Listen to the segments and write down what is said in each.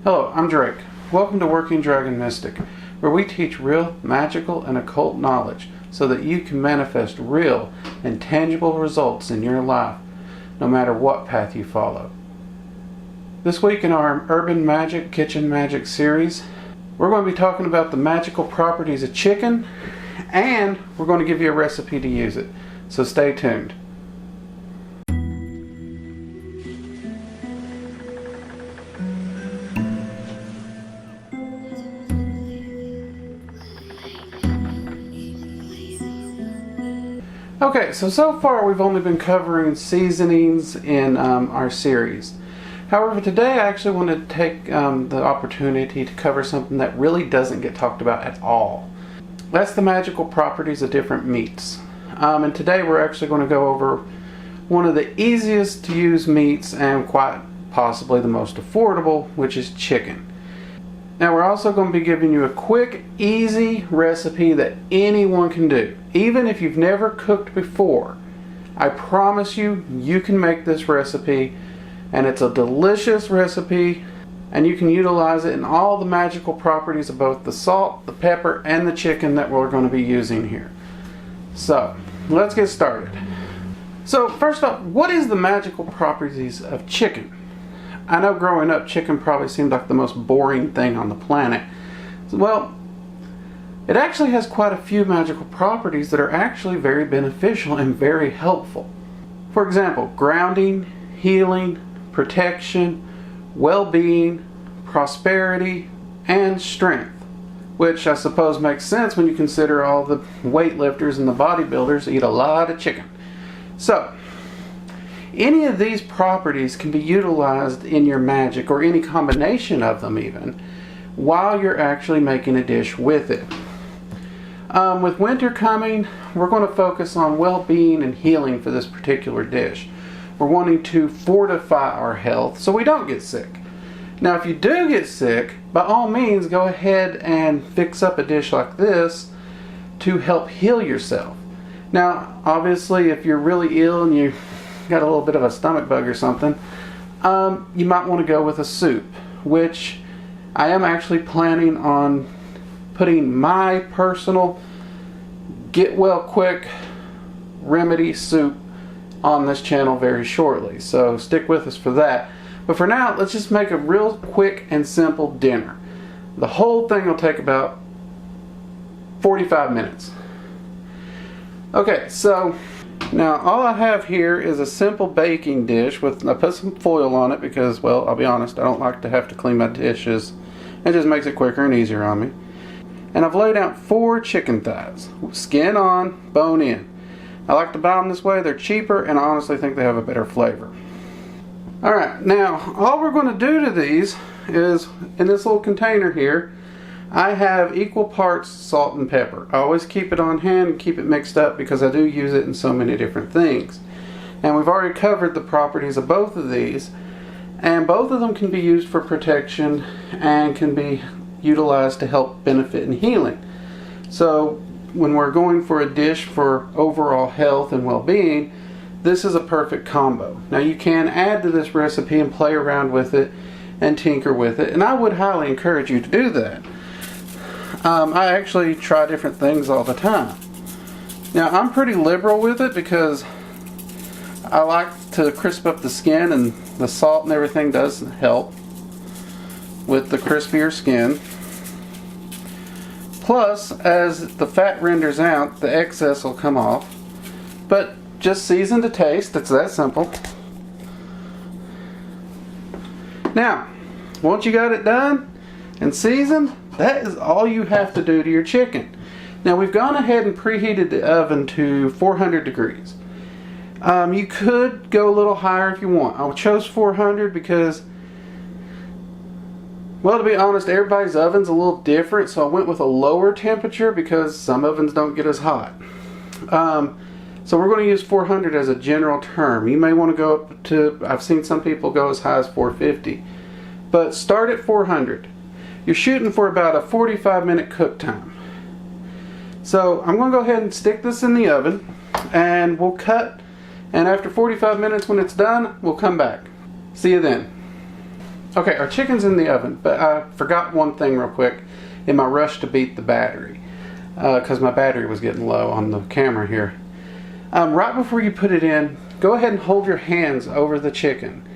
Hello, I'm Drake. Welcome to Working Dragon Mystic, where we teach real, magical, and occult knowledge so that you can manifest real and tangible results in your life, no matter what path you follow. This week in our Urban Magic Kitchen Magic series, we're going to be talking about the magical properties of chicken, and we're going to give you a recipe to use it. So stay tuned. Okay, so far we've only been covering seasonings in our series. However, today I actually want to take the opportunity to cover something that really doesn't get talked about at all. That's the magical properties of different meats. And today we're actually going to go over one of the easiest to use meats and quite possibly the most affordable, which is chicken. Now we're also going to be giving you a quick, easy recipe that anyone can do. Even if you've never cooked before, I promise you, you can make this recipe, and it's a delicious recipe, and you can utilize it in all the magical properties of both the salt, the pepper, and the chicken that we're going to be using here. So, let's get started. So, first off, what is the magical properties of chicken? I know growing up, chicken probably seemed like the most boring thing on the planet. Well, it actually has quite a few magical properties that are actually very beneficial and very helpful. For example, grounding, healing, protection, well-being, prosperity, and strength. Which I suppose makes sense when you consider all the weightlifters and the bodybuilders eat a lot of chicken. So, any of these properties can be utilized in your magic, or any combination of them even, while you're actually making a dish with it. With winter coming, we're going to focus on well-being and healing for this particular dish. We're wanting to fortify our health so we don't get sick. Now if you do get sick, by all means go ahead and fix up a dish like this to help heal yourself. Now obviously if you're really ill and you got a little bit of a stomach bug or something, you might want to go with a soup, which I am actually planning on putting my personal get well quick remedy soup on this channel very shortly, so stick with us for that. But for now, let's just make a real quick and simple dinner. The whole thing will take about 45 minutes. Okay, so now all I have here is a simple baking dish with, I put some foil on it because, well, I'll be honest, I don't like to have to clean my dishes. It just makes it quicker and easier on me. And I've laid out 4 chicken thighs, skin on, bone in. I like to buy them this way, they're cheaper, and I honestly think they have a better flavor. Alright, now all we're going to do to these is, in this little container here, I have equal parts salt and pepper. I always keep it on hand and keep it mixed up because I do use it in so many different things. And we've already covered the properties of both of these, and both of them can be used for protection and can be utilized to help benefit in healing. So when we're going for a dish for overall health and well-being, this is a perfect combo. Now you can add to this recipe and play around with it and tinker with it, and I would highly encourage you to do that. I actually try different things all the time. Now I'm pretty liberal with it because I like to crisp up the skin, and the salt and everything does help with the crispier skin. Plus, as the fat renders out, the excess will come off. But just season to taste, it's that simple. Now, once you got it done and seasoned, that is all you have to do to your chicken. Now we've gone ahead and preheated the oven to 400 degrees. You could go a little higher if you want. I chose 400 because, well, to be honest, everybody's oven's a little different, so I went with a lower temperature because some ovens don't get as hot. So we're going to use 400 as a general term. You may want to go up to, I've seen some people go as high as 450. But start at 400. You're shooting for about a 45-minute cook time. So I'm going to go ahead and stick this in the oven, and we'll cut, and after 45 minutes when it's done, we'll come back. See you then. Okay, our chicken's in the oven, but I forgot one thing real quick in my rush to beat the battery, because my battery was getting low on the camera here. Right before you put it in, go ahead and hold your hands over the chicken.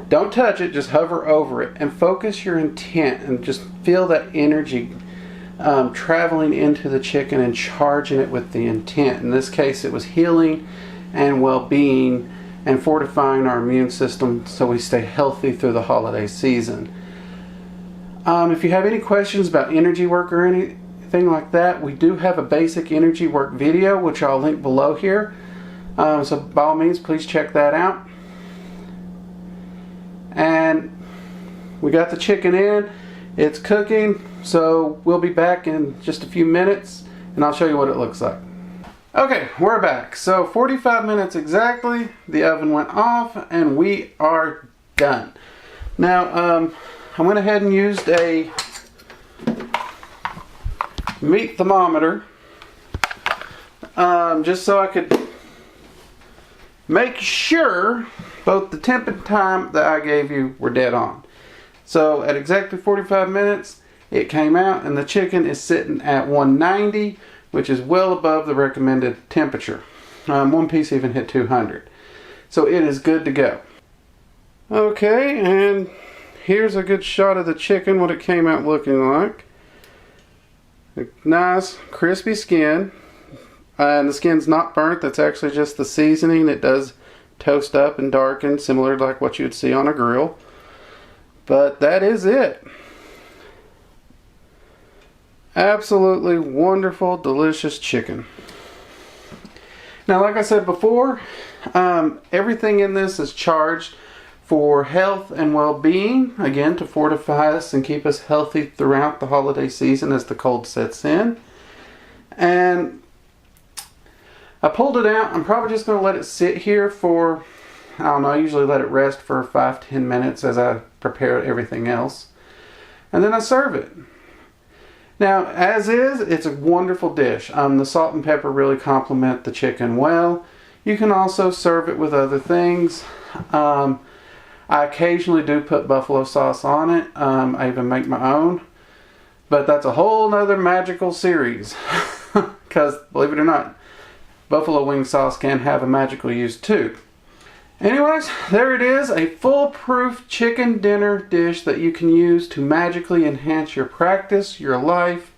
Don't touch it, just hover over it and focus your intent and just feel that energy traveling into the chicken and charging it with the intent. In this case, it was healing and well-being and fortifying our immune system so we stay healthy through the holiday season. If you have any questions about energy work or anything like that, we do have a basic energy work video, which I'll link below here. So by all means, please check that out. And we got the chicken in, it's cooking, so we'll be back in just a few minutes and I'll show you what it looks like. Okay, we're back. So 45 minutes exactly, the oven went off and we are done. Now I went ahead and used a meat thermometer just so I could make sure both the temp and time that I gave you were dead on. So at exactly 45 minutes, it came out and the chicken is sitting at 190, which is well above the recommended temperature. One piece even hit 200. So it is good to go. Okay, and here's a good shot of the chicken, what it came out looking like. A nice crispy skin. And the skin's not burnt, that's actually just the seasoning. It does toast up and darken, similar to like what you would see on a grill. But that is it. Absolutely wonderful, delicious chicken. Now, like I said before, everything in this is charged for health and well-being. Again, to fortify us and keep us healthy throughout the holiday season as the cold sets in. And I pulled it out. I'm probably just going to let it sit here for, I don't know, I usually let it rest for 5-10 minutes as I prepare everything else. And then I serve it. Now, as is, it's a wonderful dish. The salt and pepper really complement the chicken well. You can also serve it with other things. I occasionally do put buffalo sauce on it. I even make my own. But that's a whole nother Magickal series. Because, believe it or not, buffalo wing sauce can have a magical use too. Anyways, there it is, a foolproof chicken dinner dish that you can use to magically enhance your practice, your life,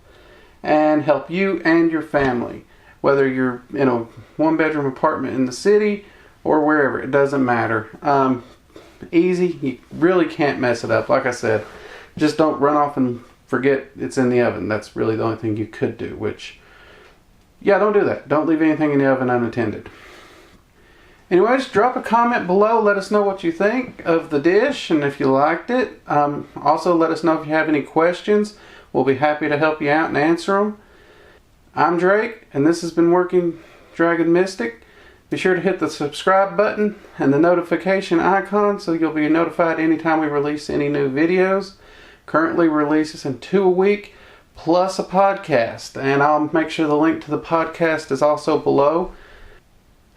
and help you and your family. Whether you're in a one-bedroom apartment in the city or wherever, it doesn't matter. Easy, you really can't mess it up. Like I said, just don't run off and forget it's in the oven. That's really the only thing you could do, which, yeah, don't do that. Don't leave anything in the oven unattended. Anyways, drop a comment below. Let us know what you think of the dish and if you liked it. Also, let us know if you have any questions. We'll be happy to help you out and answer them. I'm Drake, and this has been Working Dragon Mystic. Be sure to hit the subscribe button and the notification icon so you'll be notified anytime we release any new videos. Currently releases in 2 a week, plus a podcast. And I'll make sure the link to the podcast is also below.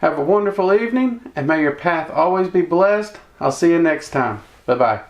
Have a wonderful evening, and may your path always be blessed. I'll see you next time. Bye-bye.